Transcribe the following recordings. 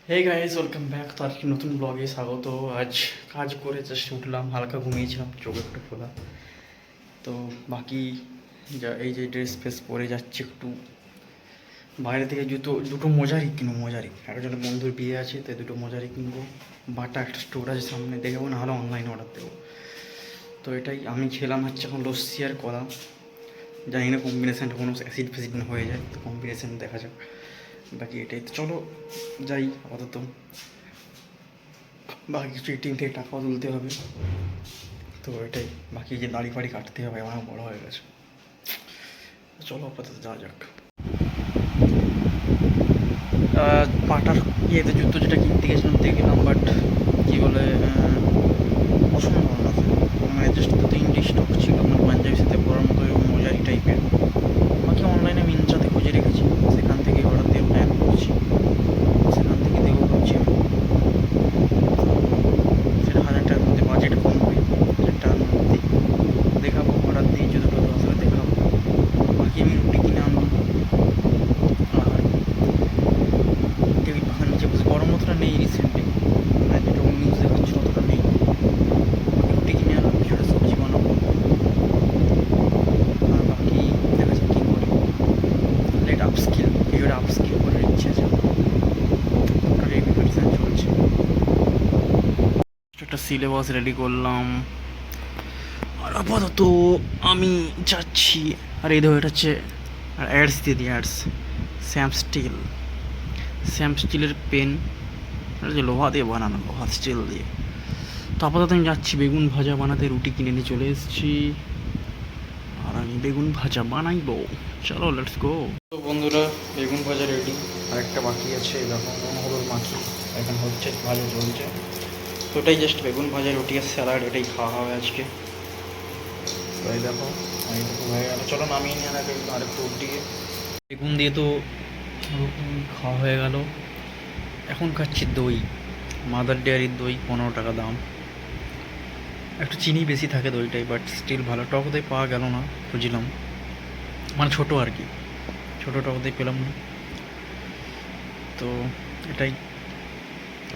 Hey guys, welcome back. তো আর কি নতুন ব্লগে স্বাগত। আজ কাজ করে জাস্ট উঠলাম, হালকা ঘুমিয়েছিলাম, চোখ একটু খোলা। তো বাকি যা এই যে ড্রেস ফ্রেস পরে যাচ্ছে একটু বাইরে থেকে দুটো মোজারি কিনবো। মোজারি একজনের বন্ধুর বিয়ে আছে, তাই দুটো মোজারি কিনবো। বাটা একটা স্টোর আছে সামনে, দেখবো না হলে অনলাইনে অর্ডার দেবো। তো এটাই আমি খেলাম হচ্ছে এখন লস্যি আর কলা। জানি না কম্বিনেশানটা কোনো অ্যাসিড ফ্যাসিড না হয়ে যায়, তো কম্বিনেশান দেখা যাক। বাকি এটাই, তো চলো যাই আপাতত। বাকি কিছু এটিএম থেকে টাকাও তুলতে হবে, তো এটাই। বাকি যে দাড়ি ফাড়ি কাটতে হবে, আমার বড় হয়ে গেছে। চলো আপাতত যাওয়া যাক। পাটার ইয়েতে জুতো যেটা কিনতে গেছিলাম দেখলাম, বাট কী বলে পছন্দ হলো না। মানে জাস্ট দুটো ইন্ডিশ স্টক ছিল, মানে পাঞ্জাবির সাথে পরার মতো মজারি টাইপের। বাকি অনলাইনে মিন্ত্রাতে খুঁজে রেখেছি, সেখান থেকে অর্ডার দিয়ে প্ল্যান করছি, সেখান থেকে দেবো ভাবছি আমি। সেটা 1000 টাকার মধ্যে, বাজেট কম হবে, 1000 টাকার মধ্যে দেখাবো। অর্ডার দিয়ে যদি দুটো আসলে দেখাবো। বাকি আমি রুটি কিনে আনলাম, আর টেবিল পাখার নিচে বসে, গরম অতটা নেই রিসেন্টলি, মানে যেটা নিউজ দেখাচ্ছিল অতটা নেই। বাকি রুটি কিনে আনলাম, কিছুটা সবজি বানাবো। আর বাকি দেখা যাক কী করি। লেট আপস্কিল, কিছুটা আপস্কিল করার ইচ্ছে আছে। ওটা রিভিশন চলছে। একটা সিলেবাস রেডি করলাম, আর আপাতত আমি যাচ্ছি। আর এই ধর, এটা হচ্ছে অ্যাডস দিয়ে দিই, অ্যাডস। স্যাম স্টিল, স্যাম স্টিলের পেন, এটা যে লোহা দিয়ে বানানো, লোহা স্টিল দিয়ে। তো আপাতত আমি যাচ্ছি বেগুন ভাজা বানাতে, রুটি কিনে নিয়ে চলে এসেছি, আর আমি বেগুন ভাজা বানাইবো। চলো লেটস গো। তো বন্ধুরা, বেগুন ভাজা রেডি, আর একটা বাকি আছে, দেখো নুন হলুদ মাখি এখন হচ্ছে, ভাজা চলছে। তো ওটাই জাস্ট বেগুন ভাজা, রুটি আর স্যালাড, এটাই খাওয়া হবে আজকে। তো এই দেখো, এই দেখো হয়ে গেল। চলো নামিয়ে নিয়ে আর একটু দিয়ে বেগুন দিয়ে তো রুটি খাওয়া হয়ে গেল। এখন খাচ্ছি দই, মাদার ডেয়ারির দই, 15 টাকা দাম। একটু চিনি বেশি থাকে দইটাই, বাট স্টিল ভালো। টক দই পাওয়া গেল না, খুঁজলাম, মানে ছোটো আর কি, ছোটো টক দই পেলাম না। তো এটাই,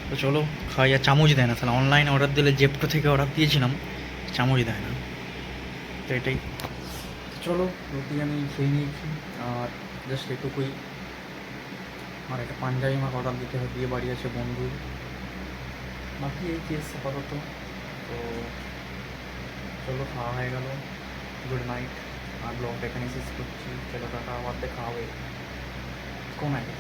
তো চলো খাই। আর চামচ দেয় না, তাহলে অনলাইনে অর্ডার দিলে, জেপটো থেকে অর্ডার দিয়েছিলাম, চামচ দেয় না। তো এটাই, চলো রুটি আমি খেয়ে নিয়েছি, আর জাস্ট এটুকুই। আর একটা পাঞ্জাবি আমাকে অর্ডার দিতে হবে, বিয়ে বাড়ি আছে বন্ধুর। বাকি এই কেস আপাতত। তো চলো, খাওয়া হয়ে গেল, গুড নাইট। আর ব্লগটা এখানে শেষ করছি। চলো টাটা, আবার দেখা হবে কোন আগে।